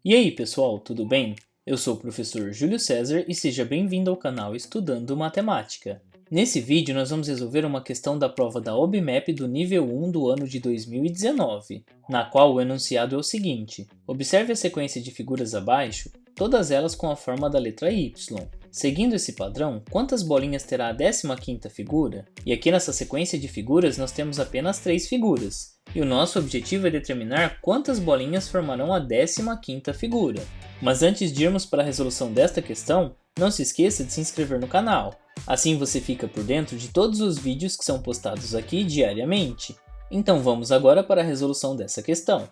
E aí, pessoal, tudo bem? Eu sou o professor Júlio César e seja bem-vindo ao canal Estudando Matemática. Nesse vídeo, nós vamos resolver uma questão da prova da OBMEP do nível 1 do ano de 2019, na qual o enunciado é o seguinte: observe a sequência de figuras abaixo, todas elas com a forma da letra Y. Seguindo esse padrão, quantas bolinhas terá a 15ª figura? E aqui nessa sequência de figuras nós temos apenas 3 figuras. E o nosso objetivo é determinar quantas bolinhas formarão a 15ª figura. Mas antes de irmos para a resolução desta questão, não se esqueça de se inscrever no canal. Assim você fica por dentro de todos os vídeos que são postados aqui diariamente. Então vamos agora para a resolução dessa questão.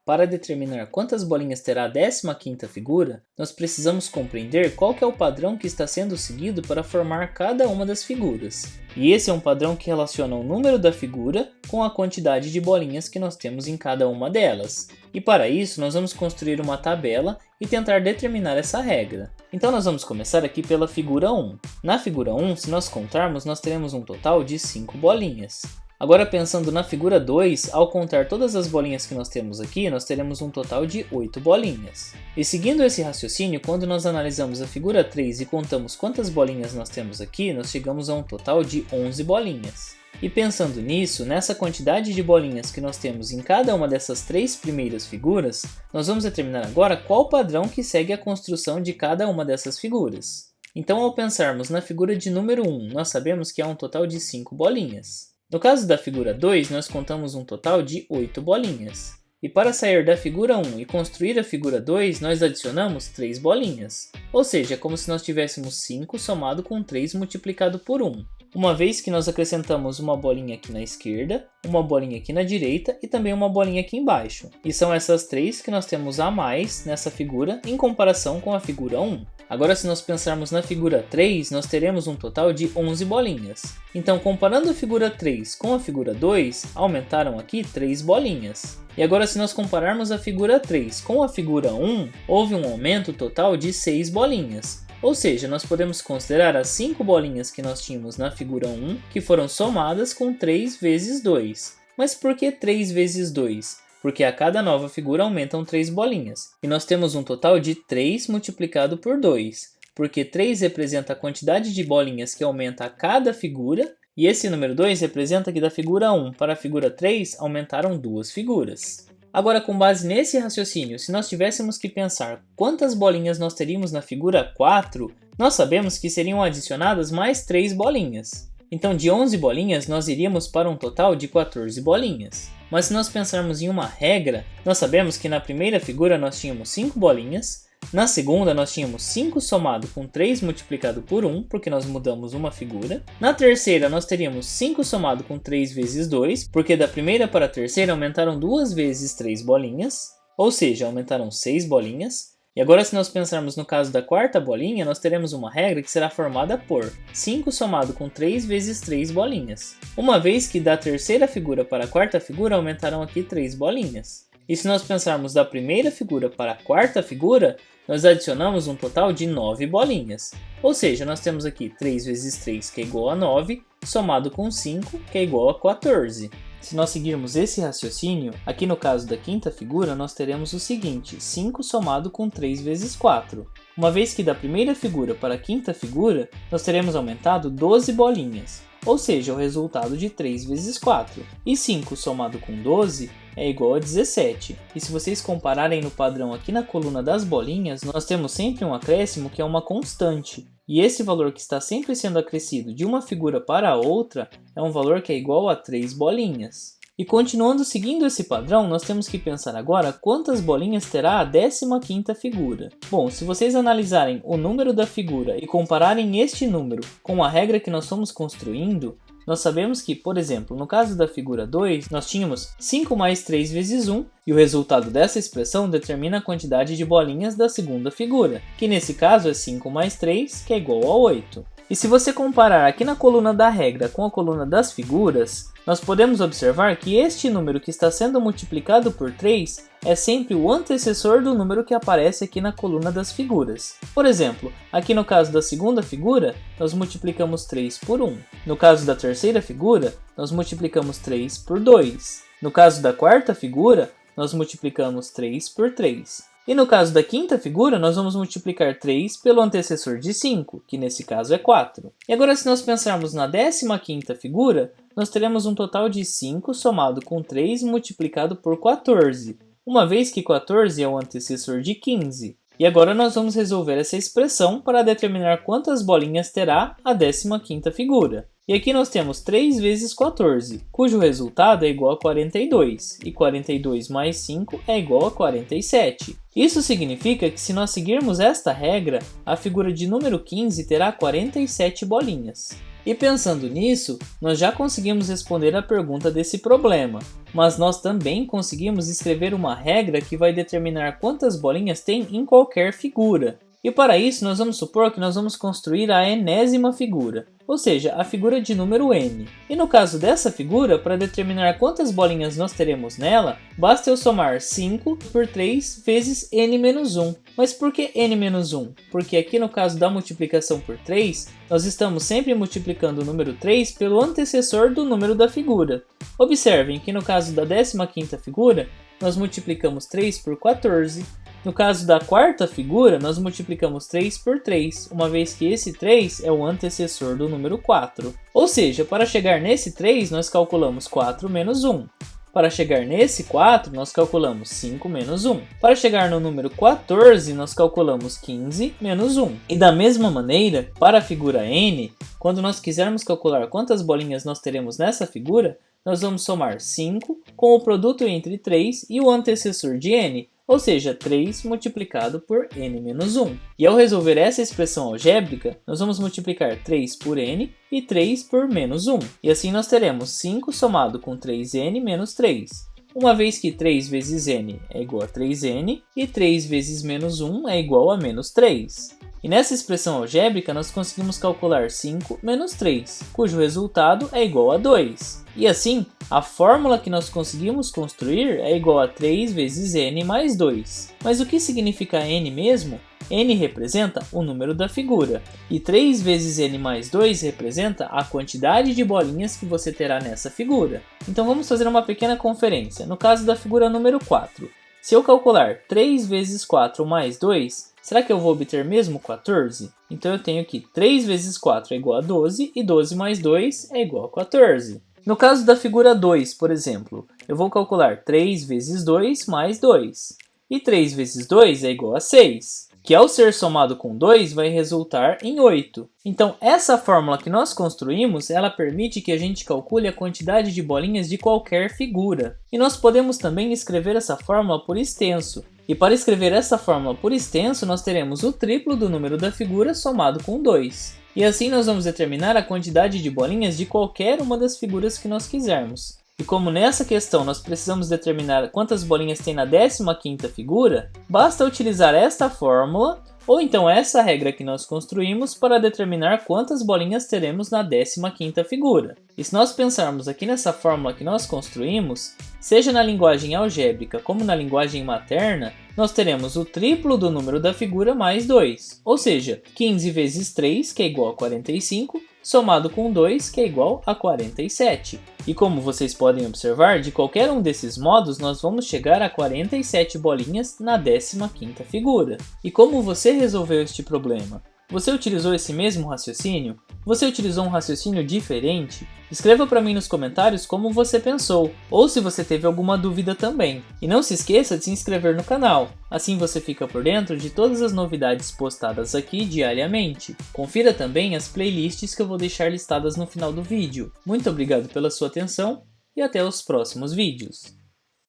Para determinar quantas bolinhas terá a 15ª figura, nós precisamos compreender qual que é o padrão que está sendo seguido para formar cada uma das figuras. E esse é um padrão que relaciona o número da figura com a quantidade de bolinhas que nós temos em cada uma delas. E para isso, nós vamos construir uma tabela e tentar determinar essa regra. Então nós vamos começar aqui pela figura 1. Na figura 1, se nós contarmos, nós teremos um total de 5 bolinhas. Agora pensando na figura 2, ao contar todas as bolinhas que nós temos aqui, nós teremos um total de 8 bolinhas. E seguindo esse raciocínio, quando nós analisamos a figura 3 e contamos quantas bolinhas nós temos aqui, nós chegamos a um total de 11 bolinhas. E pensando nisso, nessa quantidade de bolinhas que nós temos em cada uma dessas 3 primeiras figuras, nós vamos determinar agora qual padrão que segue a construção de cada uma dessas figuras. Então ao pensarmos na figura de número 1, nós sabemos que há um total de 5 bolinhas. No caso da figura 2, nós contamos um total de 8 bolinhas. E para sair da figura 1 e construir a figura 2, nós adicionamos 3 bolinhas. Ou seja, é como se nós tivéssemos 5 somado com 3 multiplicado por 1. Uma vez que nós acrescentamos uma bolinha aqui na esquerda, uma bolinha aqui na direita e também uma bolinha aqui embaixo. E são essas 3 que nós temos a mais nessa figura em comparação com a figura 1. Agora, se nós pensarmos na figura 3, nós teremos um total de 11 bolinhas. Então, comparando a figura 3 com a figura 2, aumentaram aqui 3 bolinhas. E agora, se nós compararmos a figura 3 com a figura 1, houve um aumento total de 6 bolinhas. Ou seja, nós podemos considerar as 5 bolinhas que nós tínhamos na figura 1, que foram somadas com 3 vezes 2. Mas por que 3 vezes 2? Porque a cada nova figura aumentam 3 bolinhas. E nós temos um total de 3 multiplicado por 2, porque 3 representa a quantidade de bolinhas que aumenta a cada figura, e esse número 2 representa que da figura 1 para a figura 3 aumentaram 2 figuras. Agora, com base nesse raciocínio, se nós tivéssemos que pensar quantas bolinhas nós teríamos na figura 4, nós sabemos que seriam adicionadas mais 3 bolinhas. Então, de 11 bolinhas, nós iríamos para um total de 14 bolinhas. Mas se nós pensarmos em uma regra, nós sabemos que na primeira figura nós tínhamos 5 bolinhas, na segunda nós tínhamos 5 somado com 3 multiplicado por 1, porque nós mudamos uma figura. Na terceira nós teríamos 5 somado com 3 vezes 2, porque da primeira para a terceira aumentaram 2 vezes 3 bolinhas, ou seja, aumentaram 6 bolinhas. E agora, se nós pensarmos no caso da quarta bolinha, nós teremos uma regra que será formada por 5 somado com 3 vezes 3 bolinhas. Uma vez que da terceira figura para a quarta figura aumentaram aqui 3 bolinhas. E se nós pensarmos da primeira figura para a quarta figura, nós adicionamos um total de 9 bolinhas. Ou seja, nós temos aqui 3 vezes 3, que é igual a 9, somado com 5, que é igual a 14. Se nós seguirmos esse raciocínio, aqui no caso da quinta figura, nós teremos o seguinte: 5 somado com 3 vezes 4. Uma vez que da primeira figura para a quinta figura, nós teremos aumentado 12 bolinhas, ou seja, o resultado de 3 vezes 4. E 5 somado com 12 é igual a 17. E se vocês compararem no padrão aqui na coluna das bolinhas, nós temos sempre um acréscimo que é uma constante. E esse valor que está sempre sendo acrescido de uma figura para a outra é um valor que é igual a 3 bolinhas. E continuando seguindo esse padrão, nós temos que pensar agora quantas bolinhas terá a 15ª figura. Bom, se vocês analisarem o número da figura e compararem este número com a regra que nós estamos construindo, nós sabemos que, por exemplo, no caso da figura 2, nós tínhamos 5 mais 3 vezes 1, e o resultado dessa expressão determina a quantidade de bolinhas da segunda figura, que nesse caso é 5 mais 3, que é igual a 8. E se você comparar aqui na coluna da regra com a coluna das figuras, nós podemos observar que este número que está sendo multiplicado por 3 é sempre o antecessor do número que aparece aqui na coluna das figuras. Por exemplo, aqui no caso da segunda figura, nós multiplicamos 3 por 1. No caso da terceira figura, nós multiplicamos 3 por 2. No caso da quarta figura, nós multiplicamos 3 por 3. E no caso da quinta figura, nós vamos multiplicar 3 pelo antecessor de 5, que nesse caso é 4. E agora, se nós pensarmos na 15ª figura, nós teremos um total de 5 somado com 3 multiplicado por 14, uma vez que 14 é o antecessor de 15. E agora nós vamos resolver essa expressão para determinar quantas bolinhas terá a 15ª figura. E aqui nós temos 3 vezes 14, cujo resultado é igual a 42, e 42 mais 5 é igual a 47. Isso significa que se nós seguirmos esta regra, a figura de número 15 terá 47 bolinhas. E pensando nisso, nós já conseguimos responder a pergunta desse problema, mas nós também conseguimos escrever uma regra que vai determinar quantas bolinhas tem em qualquer figura. E para isso nós vamos supor que nós vamos construir a enésima figura, ou seja, a figura de número n. E no caso dessa figura, para determinar quantas bolinhas nós teremos nela, basta eu somar 5 por 3 vezes n-1. Mas por que n-1? Porque aqui no caso da multiplicação por 3, nós estamos sempre multiplicando o número 3 pelo antecessor do número da figura. Observem que no caso da 15ª figura, nós multiplicamos 3 por 14. No caso da quarta figura, nós multiplicamos 3 por 3, uma vez que esse 3 é o antecessor do número 4. Ou seja, para chegar nesse 3, nós calculamos 4 menos 1. Para chegar nesse 4, nós calculamos 5 menos 1. Para chegar no número 14, nós calculamos 15 menos 1. E da mesma maneira, para a figura n, quando nós quisermos calcular quantas bolinhas nós teremos nessa figura, nós vamos somar 5 com o produto entre 3 e o antecessor de n, ou seja, 3 multiplicado por n-1. E ao resolver essa expressão algébrica, nós vamos multiplicar 3 por n e 3 por menos 1. E assim nós teremos 5 somado com 3n menos 3. Uma vez que 3 vezes n é igual a 3n e 3 vezes menos 1 é igual a menos 3. E nessa expressão algébrica nós conseguimos calcular 5 menos 3, cujo resultado é igual a 2. E assim, a fórmula que nós conseguimos construir é igual a 3 vezes n mais 2. Mas o que significa n mesmo? N representa o número da figura, e 3 vezes n mais 2 representa a quantidade de bolinhas que você terá nessa figura. Então vamos fazer uma pequena conferência. No caso da figura número 4, se eu calcular 3 vezes 4 mais 2, será que eu vou obter mesmo 14? Então eu tenho que 3 vezes 4 é igual a 12 e 12 mais 2 é igual a 14. No caso da figura 2, por exemplo, eu vou calcular 3 vezes 2 mais 2. E 3 vezes 2 é igual a 6, que ao ser somado com 2 vai resultar em 8. Então essa fórmula que nós construímos, ela permite que a gente calcule a quantidade de bolinhas de qualquer figura. E nós podemos também escrever essa fórmula por extenso. E para escrever essa fórmula por extenso, nós teremos o triplo do número da figura somado com 2. E assim nós vamos determinar a quantidade de bolinhas de qualquer uma das figuras que nós quisermos. E como nessa questão nós precisamos determinar quantas bolinhas tem na 15ª figura, basta utilizar esta fórmula ou então essa regra que nós construímos para determinar quantas bolinhas teremos na 15ª figura. E se nós pensarmos aqui nessa fórmula que nós construímos, seja na linguagem algébrica como na linguagem materna, nós teremos o triplo do número da figura mais 2, ou seja, 15 vezes 3, que é igual a 45, somado com 2, que é igual a 47. E como vocês podem observar, de qualquer um desses modos, nós vamos chegar a 47 bolinhas na 15ª figura. E como você resolveu este problema? Você utilizou esse mesmo raciocínio? Você utilizou um raciocínio diferente? Escreva para mim nos comentários como você pensou, ou se você teve alguma dúvida também. E não se esqueça de se inscrever no canal, assim você fica por dentro de todas as novidades postadas aqui diariamente. Confira também as playlists que eu vou deixar listadas no final do vídeo. Muito obrigado pela sua atenção e até os próximos vídeos.